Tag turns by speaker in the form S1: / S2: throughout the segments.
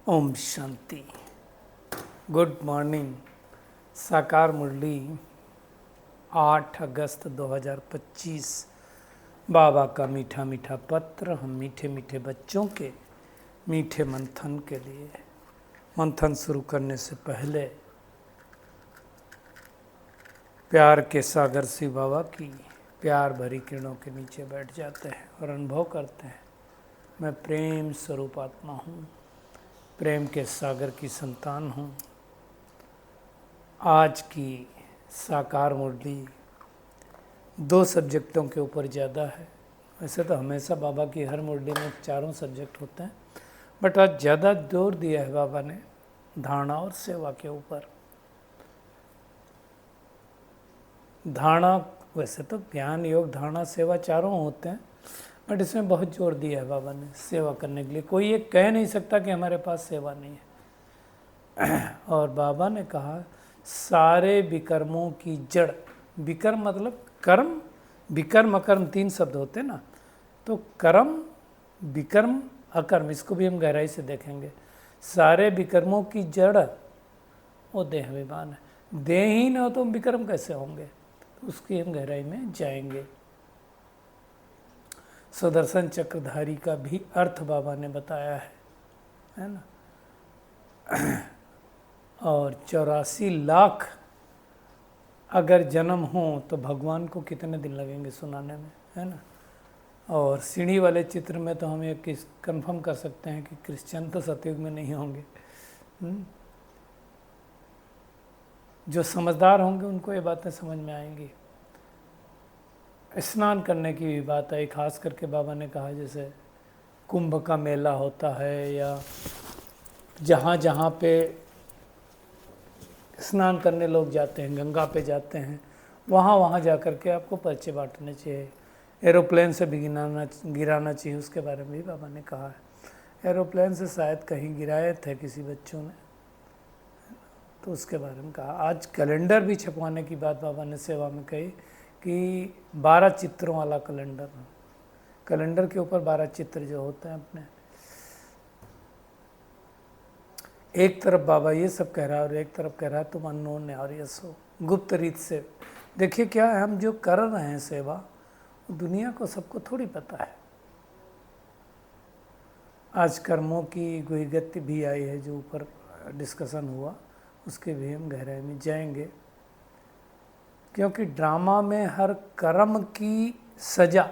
S1: Om Shanti. Good morning. साकार मुरली 8 अगस्त 2025। बाबा का मीठा मीठा पत्र हम मीठे मीठे बच्चों के मीठे मंथन के लिए। मंथन शुरू करने से पहले प्यार के सागर शिव बाबा की प्यार भरी किरणों के नीचे बैठ जाते हैं और अनुभव करते हैं, मैं प्रेम स्वरूप आत्मा हूँ, प्रेम के सागर की संतान हूँ। आज की साकार मुरली 2 सब्जेक्टों के ऊपर ज़्यादा है। वैसे तो हमेशा बाबा की हर मुरली में 4 सब्जेक्ट होते हैं, बट आज ज़्यादा जोर दिया है बाबा ने धारणा और सेवा के ऊपर। धारणा, वैसे तो ज्ञान योग धारणा सेवा चारों होते हैं, बट इसमें बहुत जोर दिया है बाबा ने सेवा करने के लिए। कोई ये कह नहीं सकता कि हमारे पास सेवा नहीं है। और बाबा ने कहा सारे विकर्मों की जड़, विकर्म मतलब कर्म, विकर्म अकर्म 3 शब्द होते हैं ना, तो कर्म विकर्म अकर्म, इसको भी हम गहराई से देखेंगे। सारे विकर्मों की जड़ वो देह अभिमान है। देह ही न हो तो हम विकर्म कैसे होंगे, तो उसकी हम गहराई में जाएंगे। सुदर्शन चक्रधारी का भी अर्थ बाबा ने बताया है ना। और 84 लाख अगर जन्म हो तो भगवान को कितने दिन लगेंगे सुनाने में, है ना। और सीढ़ी वाले चित्र में तो हम ये कंफर्म कर सकते हैं कि क्रिश्चियन तो सतयुग में नहीं होंगे। जो समझदार होंगे उनको ये बातें समझ में आएंगी। स्नान करने की भी बात आई, खास करके बाबा ने कहा जैसे कुंभ का मेला होता है या जहाँ जहाँ पे स्नान करने लोग जाते हैं, गंगा पे जाते हैं, वहाँ वहाँ जा कर के आपको पर्चे बांटने चाहिए। एरोप्लेन से भी गिराना चाहिए, उसके बारे में भी बाबा ने कहा है। एरोप्लेन से शायद कहीं गिराए थे किसी बच्चों ने, तो उसके बारे में कहा। आज कैलेंडर भी छपवाने की बात बाबा ने सेवा में कही कि 12 चित्रों वाला कैलेंडर, कैलेंडर के ऊपर 12 चित्र जो होते हैं अपने। एक तरफ बाबा ये सब कह रहा है और एक तरफ कह रहा है तुम अननोन है और ये सो गुप्त रीत से। देखिए क्या है, हम जो कर रहे हैं सेवा, दुनिया को सबको थोड़ी पता है। आज कर्मों की गुहिगति भी आई है, जो ऊपर डिस्कशन हुआ, उसके भी हम गहराई में जाएंगे। क्योंकि ड्रामा में हर कर्म की सजा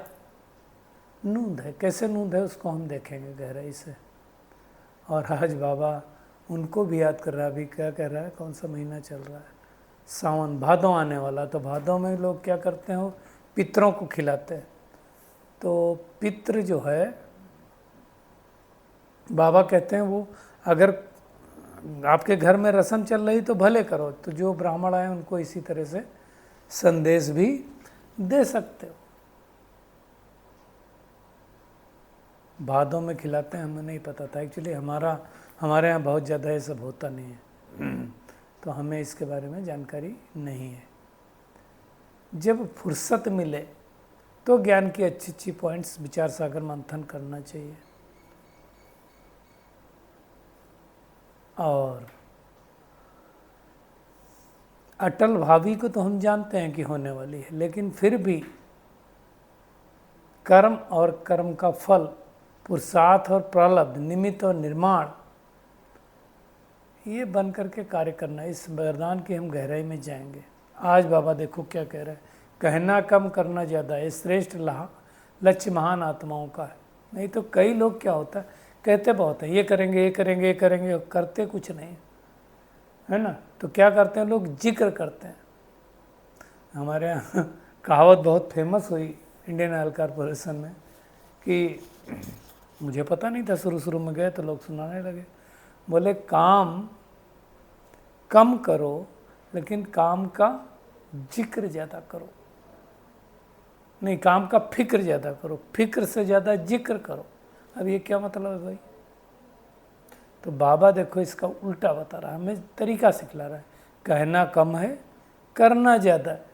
S1: नूंद है, कैसे नूंद है उसको हम देखेंगे गहराई से। और आज बाबा उनको भी याद कर रहा है। अभी क्या कह रहा है, कौन सा महीना चल रहा है, सावन भादों आने वाला। तो भादों में लोग क्या करते हैं, पितरों को खिलाते हैं। तो पितृ जो है, बाबा कहते हैं वो अगर आपके घर में रस्म चल रही तो भले करो, तो जो ब्राह्मण आए उनको इसी तरह से संदेश भी दे सकते हो। भादों में खिलाते हैं, हमें नहीं पता था एक्चुअली। हमारे यहाँ बहुत ज़्यादा ये सब होता नहीं है, तो हमें इसके बारे में जानकारी नहीं है। जब फुर्सत मिले तो ज्ञान की अच्छी अच्छी पॉइंट्स विचार सागर मंथन करना चाहिए। और अटल भावी को तो हम जानते हैं कि होने वाली है, लेकिन फिर भी कर्म और कर्म का फल, पुरुषार्थ और प्रारब्ध, निमित्त और निर्माण, ये बन करके कार्य करना, इस वरदान की हम गहराई में जाएंगे। आज बाबा देखो क्या कह रहे हैं, कहना कम करना ज़्यादा है, श्रेष्ठ लक्ष्य महान आत्माओं का है। नहीं तो कई लोग क्या होता है, कहते बहुत हैं ये करेंगे ये करेंगे ये करेंगे, करते कुछ नहीं, है ना। तो क्या करते हैं लोग, जिक्र करते हैं। हमारे यहाँ कहावत बहुत फेमस हुई इंडियन ऑयल कॉरपोरेशन में कि मुझे पता नहीं था, शुरू में गए तो लोग सुनाने लगे, बोले काम कम करो लेकिन काम का जिक्र ज़्यादा करो। नहीं, काम का फिक्र ज़्यादा करो, फिक्र से ज़्यादा जिक्र करो। अब ये क्या मतलब है भाई। तो बाबा देखो इसका उल्टा बता रहा है, हमें तरीका सिखला रहा है। कहना कम है, करना ज़्यादा है।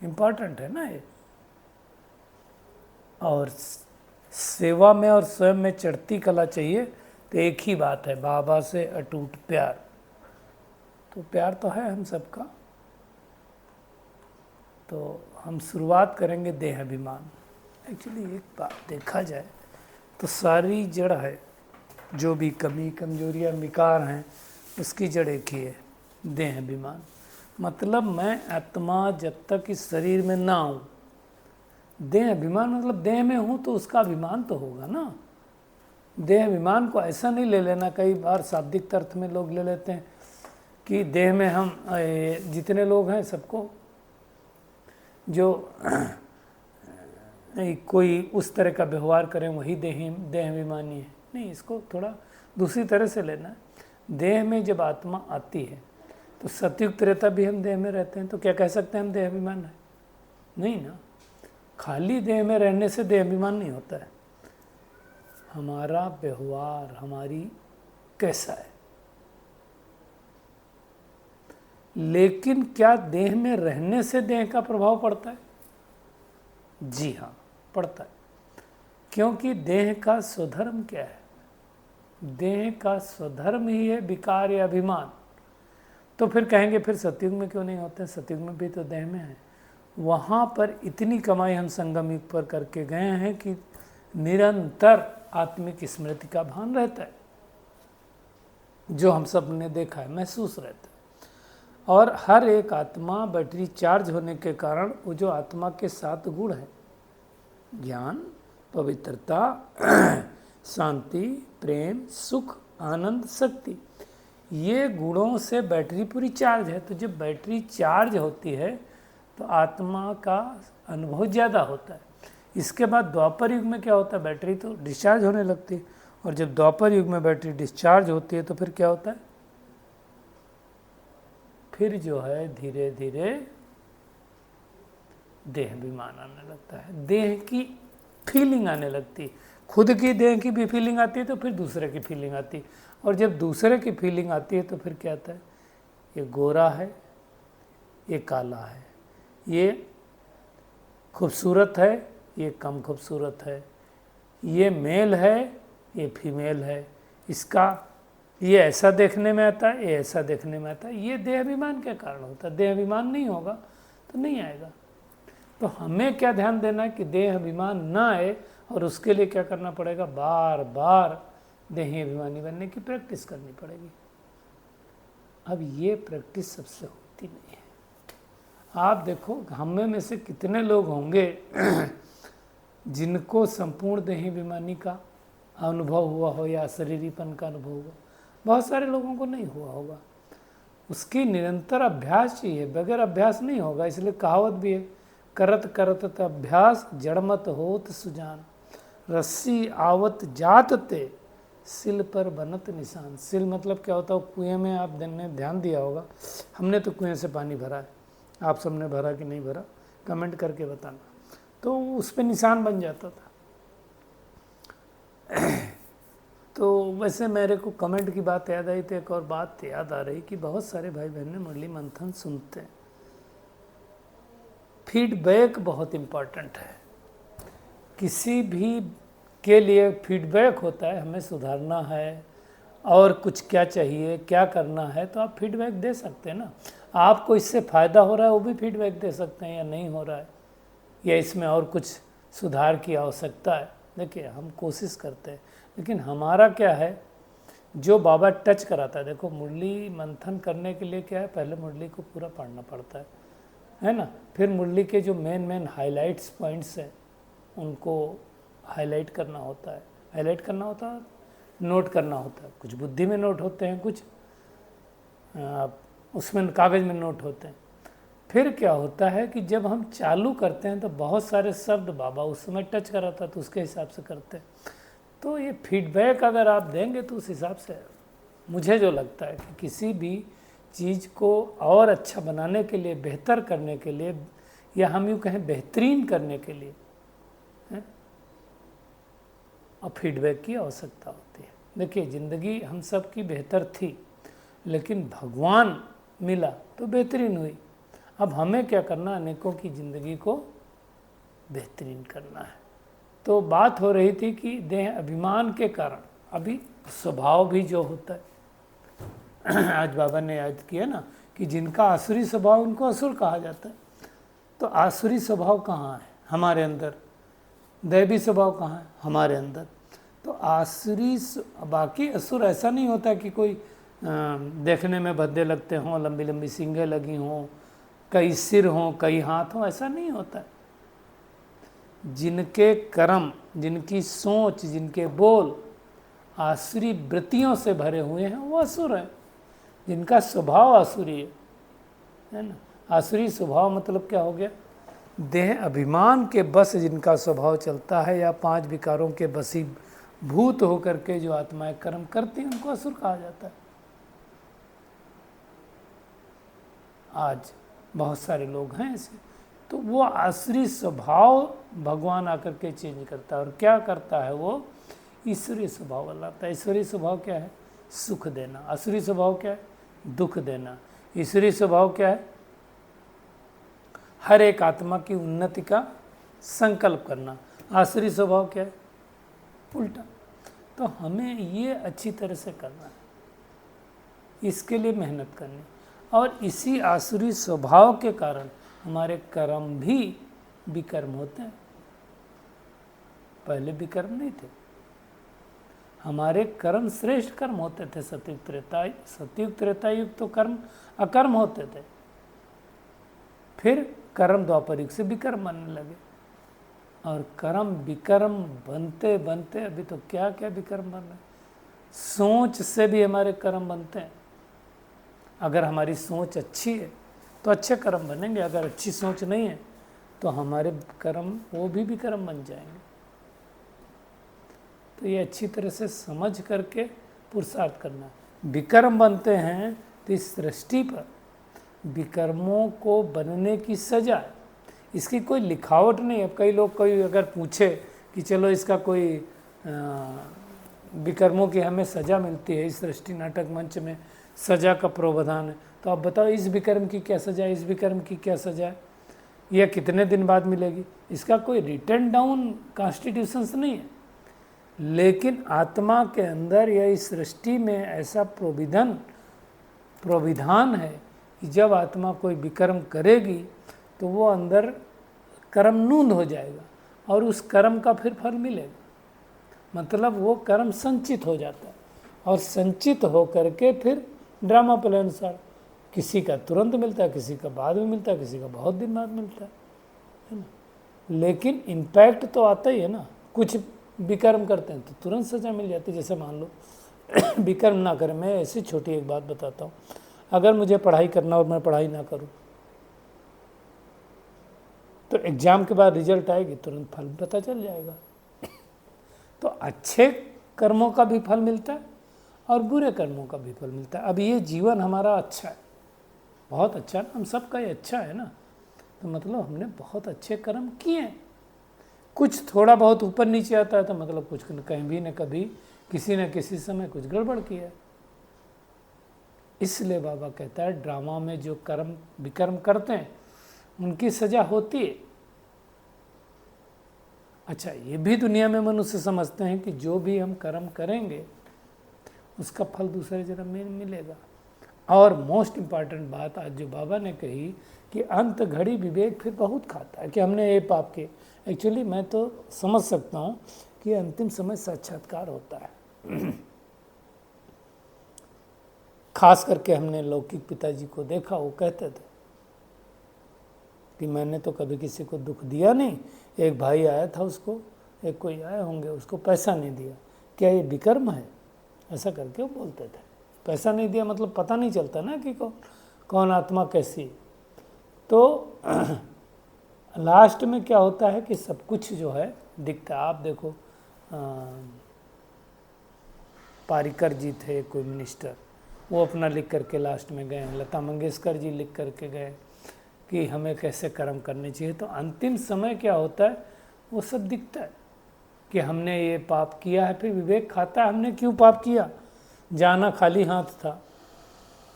S1: इम्पॉर्टेंट है ना ये। और सेवा में और स्वयं में चढ़ती कला चाहिए, तो एक ही बात है, बाबा से अटूट प्यार। तो प्यार तो है हम सबका। तो हम शुरुआत करेंगे देह अभिमान। एक्चुअली एक बात देखा जाए तो सारी जड़ है, जो भी कमी कमजोरियाँ विकार हैं उसकी जड़ एक ही है, देह अभिमान। मतलब मैं आत्मा जब तक इस शरीर में ना हूँ, देह अभिमान मतलब देह में हूँ तो उसका अभिमान तो होगा ना। देह अभिमान को ऐसा नहीं ले लेना, कई बार शाब्दिक अर्थ में लोग ले लेते हैं कि देह में हम जितने लोग हैं सबको जो कोई उस तरह का व्यवहार करें वही देह अभिमानी है। नहीं, इसको थोड़ा दूसरी तरह से लेना है। देह में जब आत्मा आती है तो सतयुग त्रेता भी हम देह में रहते हैं, तो क्या कह सकते हैं हम देह अभिमान है? नहीं ना। खाली देह में रहने से देह अभिमान नहीं होता है। हमारा व्यवहार हमारी कैसा है। लेकिन क्या देह में रहने से देह का प्रभाव पड़ता है? जी हाँ, पड़ता है। क्योंकि देह का स्वधर्म क्या है? देह का स्वधर्म ही है विकार या अभिमान। तो फिर कहेंगे फिर सतयुग में क्यों नहीं होते? सतयुग में भी तो देह में है। वहाँ पर इतनी कमाई हम संगम युग पर करके गए हैं कि निरंतर आत्मिक स्मृति का भान रहता है, जो हम सब ने देखा है, महसूस रहता है। और हर एक आत्मा बैटरी चार्ज होने के कारण वो जो आत्मा के 7 गुण हैं, ज्ञान, पवित्रता, शांति, प्रेम, सुख, आनंद, शक्ति, ये गुणों से बैटरी पूरी चार्ज है। तो जब बैटरी चार्ज होती है तो आत्मा का अनुभव ज़्यादा होता है। इसके बाद द्वापर युग में क्या होता है? बैटरी तो डिस्चार्ज होने लगती है। और जब द्वापर युग में बैटरी डिस्चार्ज होती है तो फिर क्या होता है? फिर जो है धीरे धीरे देह अभिमान आने लगता है, देह की फीलिंग आने लगती है। खुद की देह की भी फीलिंग आती है तो फिर दूसरे की फीलिंग आती है। और जब दूसरे की फीलिंग आती है तो फिर क्या आता है? ये गोरा है, ये काला है, ये खूबसूरत है, ये कम खूबसूरत है, ये मेल है, ये फीमेल है, इसका ये ऐसा देखने में आता है, ये ऐसा देखने में आता है। ये देह अभिमान के कारण होता है। देह अभिमान नहीं होगा तो नहीं आएगा। तो हमें क्या ध्यान देना है कि देह अभिमान ना आए, और उसके लिए क्या करना पड़ेगा? बार बार देही अभिमानी बनने की प्रैक्टिस करनी पड़ेगी। अब ये प्रैक्टिस सबसे होती नहीं है। आप देखो हमें में से कितने लोग होंगे जिनको संपूर्ण देही अभिमानी का अनुभव हुआ हो या शरीरीपन का अनुभव हुआ? बहुत सारे लोगों को नहीं हुआ होगा। उसकी निरंतर अभ्यास चाहिए, बगैर अभ्यास नहीं होगा। इसलिए कहावत भी है, करत करत अभ्यास जड़मत होत सुजान, रस्सी आवत जात ते सिल पर बनत निशान। सिल मतलब क्या होता है? कुएं में आपने ध्यान दिया होगा, हमने तो कुएं से पानी भरा है, आप सबने भरा कि नहीं भरा कमेंट करके बताना। तो उस पर निशान बन जाता था। तो वैसे मेरे को कमेंट की बात याद आई तो एक और बात याद आ रही कि बहुत सारे भाई बहन मुरली मंथन सुनते हैं। फीडबैक बहुत इम्पॉर्टेंट है। किसी भी के लिए फीडबैक होता है, हमें सुधारना है और कुछ क्या चाहिए, क्या करना है, तो आप फीडबैक दे सकते हैं ना। आपको इससे फ़ायदा हो रहा है वो भी फीडबैक दे सकते हैं, या नहीं हो रहा है, या इसमें और कुछ सुधार की आवश्यकता है। देखिए हम कोशिश करते हैं, लेकिन हमारा क्या है, जो बाबा टच कराता है। देखो मुरली मंथन करने के लिए क्या है, पहले मुरली को पूरा पढ़ना पड़ता है ना। फिर मुरली के जो मेन हाइलाइट्स पॉइंट्स हैं उनको हाईलाइट करना होता है, नोट करना होता है। कुछ बुद्धि में नोट होते हैं, कुछ उसमें कागज़ में नोट होते हैं। फिर क्या होता है कि जब हम चालू करते हैं तो बहुत सारे शब्द बाबा उस समय टच कराता तो उसके हिसाब से करते हैं। तो ये फीडबैक अगर आप देंगे तो उस हिसाब से मुझे जो लगता है कि किसी भी चीज़ को और अच्छा बनाने के लिए, बेहतर करने के लिए, या हम यूँ कहें बेहतरीन करने के लिए और फीडबैक की आवश्यकता होती है। देखिए ज़िंदगी हम सब की बेहतर थी, लेकिन भगवान मिला तो बेहतरीन हुई। अब हमें क्या करना, अनेकों की ज़िंदगी को बेहतरीन करना है। तो बात हो रही थी कि देह अभिमान के कारण, अभी स्वभाव भी जो होता है आज बाबा ने याद किया ना कि जिनका आसुरी स्वभाव उनको असुर कहा जाता है। तो आसुरी स्वभाव कहाँ है? हमारे अंदर। दैवी स्वभाव कहाँ है? हमारे अंदर। तो आसुरी, बाकी असुर ऐसा नहीं होता कि कोई देखने में भद्दे लगते हों, लंबी लंबी सींगें लगी हों, कई सिर हों, कई हाथ हों, ऐसा नहीं होता है। जिनके कर्म, जिनकी सोच, जिनके बोल आसुरी वृत्तियों से भरे हुए हैं वो असुर है, जिनका स्वभाव आसुरी है ना। आसुरी स्वभाव मतलब क्या हो गया? देह अभिमान के बस जिनका स्वभाव चलता है, या 5 विकारों के बसीभूत होकर के जो आत्माएं कर्म करती हैं उनको असुर कहा जाता है। आज बहुत सारे लोग हैं ऐसे। तो वो आसुरी स्वभाव भगवान आकर के चेंज करता है, और क्या करता है वो? ईश्वरीय स्वभाव लाता है। ईश्वरीय स्वभाव क्या है? सुख देना। आसुरी स्वभाव क्या है? दुख देना। ईश्वरीय स्वभाव क्या है? हर एक आत्मा की उन्नति का संकल्प करना। आसुरी स्वभाव क्या है? उल्टा। तो हमें ये अच्छी तरह से करना है, इसके लिए मेहनत करनी। और इसी आसुरी स्वभाव के कारण हमारे कर्म भी विकर्म होते हैं। पहले विकर्म नहीं थे, हमारे कर्म श्रेष्ठ कर्म होते थे। सतयुग त्रेता युग तो कर्म अकर्म होते थे, फिर कर्म द्वापर युग से विकर्म बनने लगे, और कर्म विकर्म बनते बनते अभी तो क्या क्या विकर्म बन रहे हैं। सोच से भी हमारे कर्म बनते हैं। अगर हमारी सोच अच्छी है तो अच्छे कर्म बनेंगे, अगर अच्छी सोच नहीं है तो हमारे कर्म वो भी विकर्म बन जाएंगे। तो ये अच्छी तरह से समझ करके पुरुषार्थ करना। विकर्म बनते हैं तो इस सृष्टि पर विकर्मों को बनने की सजा है, इसकी कोई लिखावट नहीं है। कई लोग, कोई अगर पूछे कि चलो इसका कोई विकर्मों की हमें सज़ा मिलती है, इस सृष्टि नाटक मंच में सज़ा का प्रावधान है, तो आप बताओ इस विकर्म की क्या सज़ा है, इस विकर्म की क्या सज़ा है, यह कितने दिन बाद मिलेगी? इसका कोई रिटर्न डाउन कॉन्स्टिट्यूशंस नहीं है। लेकिन आत्मा के अंदर या इस सृष्टि में ऐसा प्रोविधान है कि जब आत्मा कोई विकर्म करेगी तो वो अंदर कर्मनूंद हो जाएगा, और उस कर्म का फिर फल मिलेगा। मतलब वो कर्म संचित हो जाता है, और संचित हो करके फिर ड्रामा प्ले अनुसार किसी का तुरंत मिलता है, किसी का बाद में मिलता है, किसी का बहुत दिन बाद मिलता है ना। लेकिन इम्पैक्ट तो आता ही है ना। कुछ विकर्म करते हैं तो तुरंत सजा मिल जाती है। जैसे मान लो विकर्म ना करें, मैं ऐसी छोटी एक बात बताता हूँ। अगर मुझे पढ़ाई करना और मैं पढ़ाई ना करूँ तो एग्ज़ाम के बाद रिजल्ट आएगी, तुरंत फल पता चल जाएगा। तो अच्छे कर्मों का भी फल मिलता है और बुरे कर्मों का भी फल मिलता है। अब ये जीवन हमारा अच्छा है, बहुत अच्छा है, हम सबका ये अच्छा है ना। तो मतलब हमने बहुत अच्छे कर्म किए हैं। कुछ थोड़ा बहुत ऊपर नीचे आता है तो मतलब कुछ कहीं भी न कभी किसी न किसी समय कुछ गड़बड़ किया है। इसलिए बाबा कहता है ड्रामा में जो कर्म विकर्म करते हैं उनकी सजा होती है। अच्छा, ये भी दुनिया में मनुष्य समझते हैं कि जो भी हम कर्म करेंगे उसका फल दूसरे जन्म में मिलेगा। और मोस्ट इम्पॉर्टेंट बात आज जो बाबा ने कही कि अंत घड़ी विवेक फिर बहुत खाता है कि हमने ये पाप के। एक्चुअली मैं तो समझ सकता हूँ कि अंतिम समय साक्षात्कार होता है। खास करके हमने लौकिक पिताजी को देखा, वो कहते थे कि मैंने तो कभी किसी को दुख दिया नहीं। एक भाई आया था, उसको एक कोई आए होंगे, उसको पैसा नहीं दिया, क्या ये विकर्म है? ऐसा करके वो बोलते थे। पैसा नहीं दिया मतलब पता नहीं चलता ना कि कौन आत्मा कैसी। तो लास्ट में क्या होता है कि सब कुछ जो है दिखता है। आप देखो पारिकर जी थे कोई मिनिस्टर, वो अपना लिख करके लास्ट में गए। लता मंगेशकर जी लिख करके गए कि हमें कैसे कर्म करने चाहिए। तो अंतिम समय क्या होता है वो सब दिखता है कि हमने ये पाप किया है। फिर विवेक खाता है हमने क्यों पाप किया। जाना खाली हाथ था।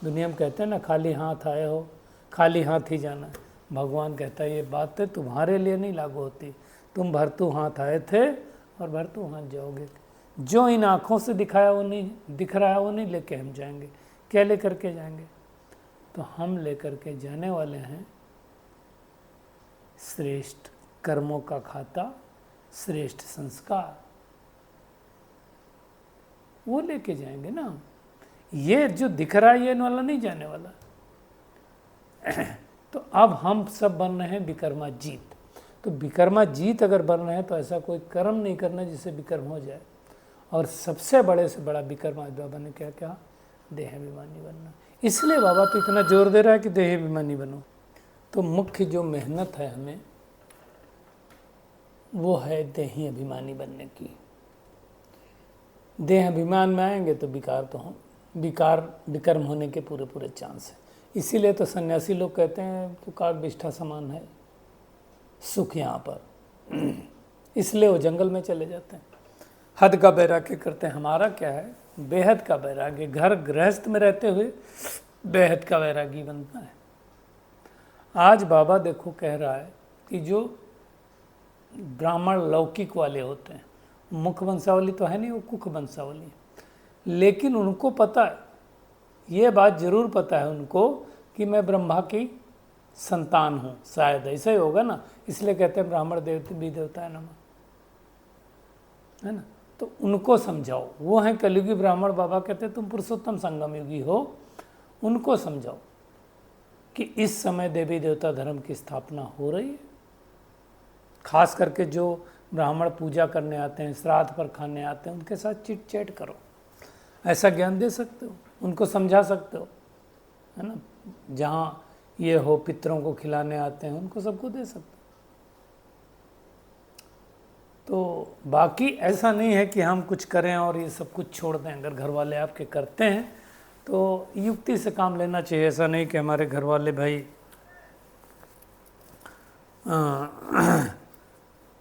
S1: दुनिया में कहते हैं ना खाली हाथ आए हो खाली हाथ ही जाना। भगवान कहता है ये बातें तुम्हारे लिए नहीं लागू होती। तुम भरतू हाथ आए थे और भरतू हाथ जाओगे। जो इन आँखों से दिखाया वो नहीं दिख रहा है वो नहीं लेके हम जाएंगे। क्या लेकर के जाएंगे? तो हम लेकर के जाने वाले हैं श्रेष्ठ कर्मों का खाता, श्रेष्ठ संस्कार, वो लेके जाएंगे ना। ये जो दिख रहा है ये वाला नहीं जाने वाला। तो अब हम सब बन रहे हैं विकर्माजीत। तो विकर्माजीत अगर बन रहे हैं तो ऐसा कोई कर्म नहीं करना जिससे विकर्म हो जाए। और सबसे बड़े से बड़ा विकर्म आज बाबा ने क्या कहा? देहाभिमानी बनना। इसलिए बाबा तो इतना जोर दे रहा है कि देहाभिमानी बनो। तो मुख्य जो मेहनत है हमें वो है देही अभिमानी बनने की। देह अभिमान में आएंगे तो विकार तो हम विकर्म होने के पूरे पूरे चांस है। इसीलिए तो सन्यासी लोग कहते हैं तो काग विष्ठा समान है सुख यहाँ पर। इसलिए वो जंगल में चले जाते हैं, हद का वैराग्य करते हैं। हमारा क्या है? बेहद का वैराग्य। घर गृहस्थ में रहते हुए बेहद का वैरागी बनता है। आज बाबा देखो कह रहा है कि जो ब्राह्मण लौकिक वाले होते हैं, मुख वंशावली तो है नहीं, वो कुख वंशावली है, लेकिन उनको पता है, ये बात जरूर पता है उनको कि मैं ब्रह्मा की संतान हूँ। शायद ऐसा ही होगा ना, इसलिए कहते हैं ब्राह्मण भी देवता है नमः, है ना। तो उनको समझाओ, वो हैं कलयुगी ब्राह्मण। बाबा कहते हैं तुम पुरुषोत्तम संगम युगी हो, उनको समझाओ कि इस समय देवी देवता धर्म की स्थापना हो रही है। खास करके जो ब्राह्मण पूजा करने आते हैं, श्राद्ध पर खाने आते हैं, उनके साथ चिट चैट करो, ऐसा ज्ञान दे सकते हो, उनको समझा सकते हो, है ना। जहाँ ये हो पितरों को खिलाने आते हैं, उनको सबको दे सकते हो। तो बाकी ऐसा नहीं है कि हम कुछ करें और ये सब कुछ छोड़ दें। अगर घर वाले आपके करते हैं तो युक्ति से काम लेना चाहिए। ऐसा नहीं कि हमारे घर वाले भाई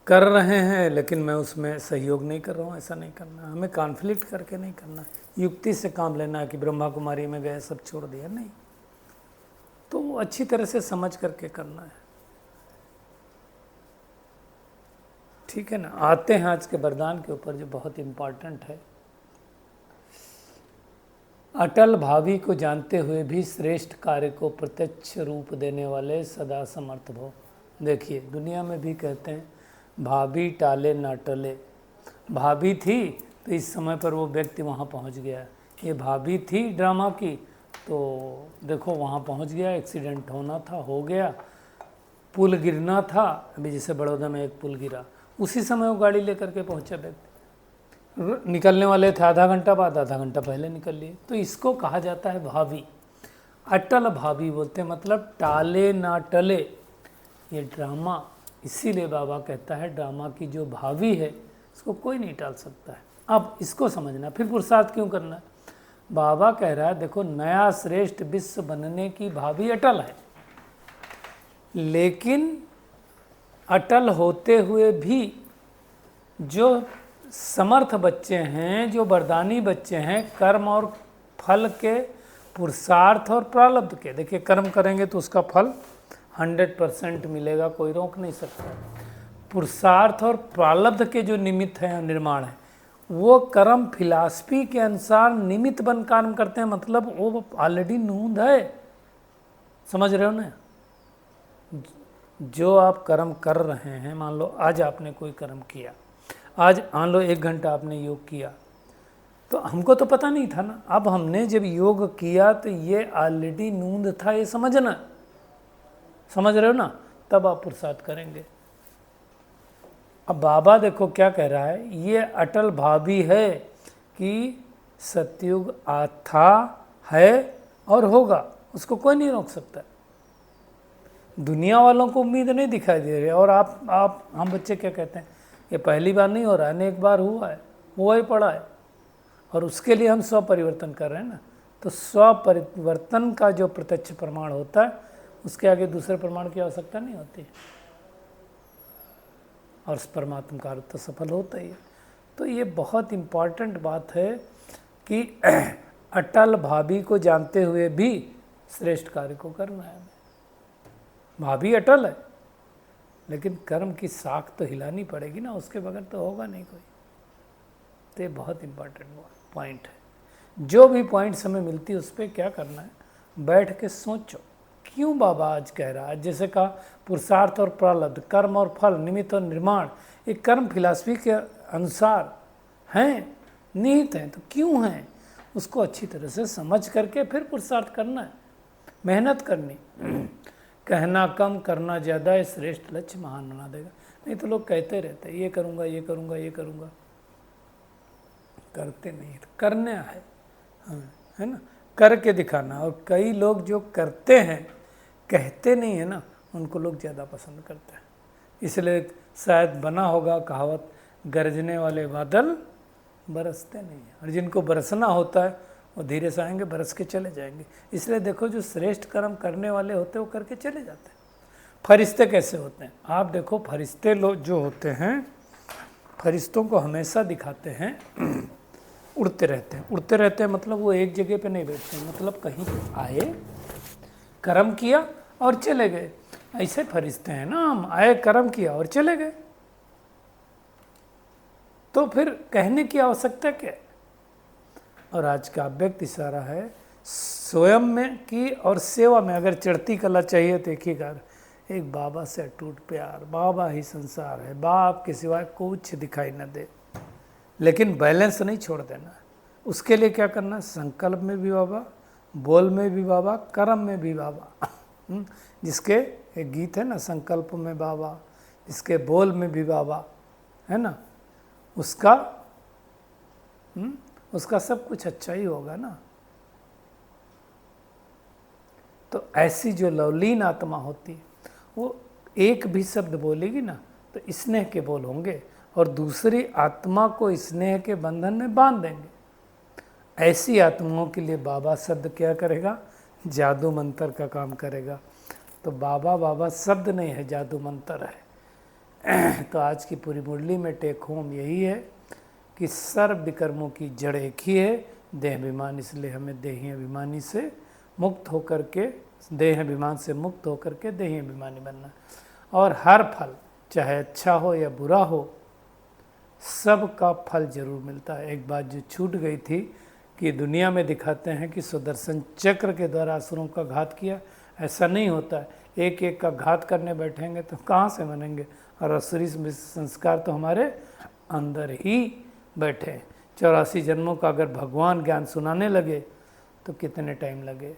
S1: कर रहे हैं लेकिन मैं उसमें सहयोग नहीं कर रहा हूँ, ऐसा नहीं करना। हमें कॉन्फ्लिक्ट करके नहीं करना, युक्ति से काम लेना है कि ब्रह्मा कुमारी में गए सब छोड़ दिया, नहीं। तो अच्छी तरह से समझ करके करना है, ठीक है ना। आते हैं आज के वरदान के ऊपर जो बहुत इम्पॉर्टेंट है। अटल भावी को जानते हुए भी श्रेष्ठ कार्य को प्रत्यक्ष रूप देने वाले सदा समर्थ भव। देखिए दुनिया में भी कहते हैं भाभी टाले ना टले। भाभी थी तो इस समय पर वो व्यक्ति वहाँ पहुँच गया। ये भाभी थी ड्रामा की तो देखो वहाँ पहुँच गया। एक्सीडेंट होना था, हो गया। पुल गिरना था, अभी जैसे बड़ौदा में एक पुल गिरा, उसी समय वो गाड़ी लेकर के पहुँचा व्यक्ति। निकलने वाले थे आधा घंटा बाद, आधा घंटा पहले निकल लिए। तो इसको कहा जाता है भावी। अटल भावी बोलते हैं, मतलब टाले ना टले। ये ड्रामा, इसीलिए बाबा कहता है ड्रामा की जो भावी है इसको कोई नहीं टाल सकता है। अब इसको समझना, फिर पुरुषार्थ क्यों करना है। बाबा कह रहा है देखो नया श्रेष्ठ विश्व बनने की भावी अटल है, लेकिन अटल होते हुए भी जो समर्थ बच्चे हैं, जो वरदानी बच्चे हैं, कर्म और फल के, पुरुषार्थ और प्रारब्ध के। देखिए कर्म करेंगे तो उसका फल 100% मिलेगा, कोई रोक नहीं सकता। पुरुषार्थ और प्रारब्ध के जो निमित्त हैं, निर्माण है, वो कर्म फिलॉसफी के अनुसार निमित्त बन काम करते हैं। मतलब वो ऑलरेडी नूंद है, समझ रहे हो ना। जो आप कर्म कर रहे हैं, मान लो आज आपने कोई कर्म किया, आज मान लो 1 घंटा आपने योग किया, तो हमको तो पता नहीं था ना। अब हमने जब योग किया तो ये ऑलरेडी नूंद था, ये समझना, समझ रहे हो ना। तब आप पुरुषार्थ करेंगे। अब बाबा देखो क्या कह रहा है, ये अटल भावी है कि सतयुग था, है और होगा, उसको कोई नहीं रोक सकता। दुनिया वालों को उम्मीद नहीं दिखाई दे रही। और आप हम बच्चे क्या कहते हैं, ये पहली बार नहीं हो रहा है, अनेक बार हुआ है, हुआ ही पड़ा है। और उसके लिए हम स्व परिवर्तन कर रहे हैं ना। तो स्व परिवर्तन का जो प्रत्यक्ष प्रमाण होता है, उसके आगे दूसरे प्रमाण की आवश्यकता नहीं होती, और परमात्मा का अर्थ तो सफल होता ही है। तो ये बहुत इम्पॉर्टेंट बात है कि अटल भावी को जानते हुए भी श्रेष्ठ कार्य को करना है। भाभी अटल है, लेकिन कर्म की साख तो हिलानी पड़ेगी ना, उसके बगैर तो होगा नहीं कोई। तो ये बहुत इम्पोर्टेंट पॉइंट है। जो भी पॉइंट्स हमें मिलती है उस पर क्या करना है, बैठ के सोचो क्यों बाबा आज कह रहा है। जैसे कहा पुरुषार्थ और प्रारब्ध, कर्म और फल, निमित्त और निर्माण, ये कर्म फिलॉसफी के अनुसार हैं, निहित हैं, तो क्यों हैं उसको अच्छी तरह से समझ करके फिर पुरुषार्थ करना है, मेहनत करनी। कहना कम करना ज़्यादा है, श्रेष्ठ लक्ष्य महान बना देगा। नहीं तो लोग कहते रहते हैं ये करूँगा ये करूँगा ये करूँगा, करते नहीं, तो करना है हमें, है ना, करके दिखाना। और कई लोग जो करते हैं कहते नहीं है ना, उनको लोग ज़्यादा पसंद करते हैं। इसलिए शायद बना होगा कहावत, गरजने वाले बादल बरसते नहीं हैं, और जिनको बरसना होता है वो धीरे से आएंगे, बरस के चले जाएंगे। इसलिए देखो जो श्रेष्ठ कर्म करने वाले होते हैं वो करके चले जाते हैं। फरिश्ते कैसे होते हैं आप देखो, फरिश्ते लोग जो होते हैं, फरिश्तों को हमेशा दिखाते हैं उड़ते रहते हैं। उड़ते रहते हैं मतलब वो एक जगह पे नहीं बैठते, मतलब कहीं आए, कर्म किया और चले गए। ऐसे फरिश्ते हैं ना, हम आए, कर्म किया और चले गए, तो फिर कहने की आवश्यकता क्या है। और आज का व्यक्त इशारा है स्वयं में की और सेवा में। अगर चढ़ती कला चाहिए तो एक ही कर, एक बाबा से अटूट प्यार, बाबा ही संसार है, बाप के सिवाय कुछ दिखाई न दे, लेकिन बैलेंस नहीं छोड़ देना। उसके लिए क्या करना, संकल्प में भी बाबा, बोल में भी बाबा, कर्म में भी बाबा। जिसके एक गीत है ना, संकल्प में बाबा, जिसके बोल में भी बाबा, है ना, उसका सब कुछ अच्छा ही होगा ना। तो ऐसी जो लवलीन आत्मा होती वो एक भी शब्द बोलेगी ना तो स्नेह के बोल होंगे, और दूसरी आत्मा को स्नेह के बंधन में बांध देंगे। ऐसी आत्माओं के लिए बाबा शब्द क्या करेगा, जादू मंत्र का काम करेगा। तो बाबा बाबा शब्द नहीं है, जादू मंत्र है। तो आज की पूरी मुरली में टेक होम यही है कि सर्व विकर्मों की जड़ एक ही है, देह अभिमान। इसलिए हमें देही अभिमानी से मुक्त होकर के, देह अभिमान से मुक्त होकर के देही अभिमानी बनना। और हर फल चाहे अच्छा हो या बुरा हो, सब का फल जरूर मिलता है। एक बात जो छूट गई थी कि दुनिया में दिखाते हैं कि सुदर्शन चक्र के द्वारा असुरों का घात किया, ऐसा नहीं होता है। एक एक का घात करने बैठेंगे तो कहाँ से बनेंगे, और असुरी संस्कार तो हमारे अंदर ही बैठे। 84 जन्मों का अगर भगवान ज्ञान सुनाने लगे तो कितने टाइम लगे,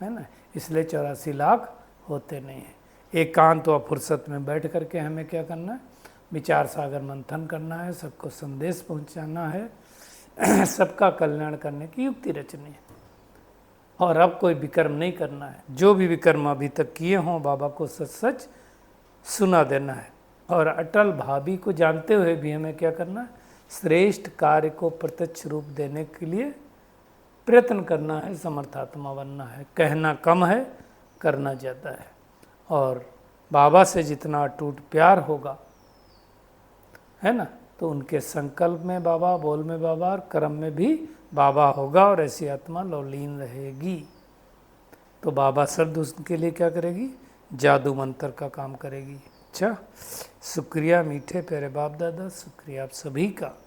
S1: है ना। इसलिए 84 लाख होते नहीं हैं। एकांत व फुर्सत में बैठ करके हमें क्या करना है, विचार सागर मंथन करना है, सबको संदेश पहुंचाना है, सबका कल्याण करने की युक्ति रचनी है। और अब कोई विकर्म नहीं करना है। जो भी विकर्म अभी तक किए हों बाबा को सच सच सुना देना है। और अटल भावी को जानते हुए भी हमें क्या करना है, श्रेष्ठ कार्य को प्रत्यक्ष रूप देने के लिए प्रयत्न करना है, समर्थात्मा बनना है। कहना कम है, करना ज़्यादा है। और बाबा से जितना अटूट प्यार होगा, है ना, तो उनके संकल्प में बाबा, बोल में बाबा और कर्म में भी बाबा होगा, और ऐसी आत्मा लवलीन रहेगी। तो बाबा शब्द उसके लिए क्या करेगी, जादू मंत्र का काम करेगी। अच्छा, शुक्रिया मीठे प्यारे बाप दादा, शुक्रिया आप सभी का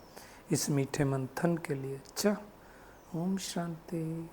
S1: इस मीठे मंथन के लिए। अच्छा, ओम शांति।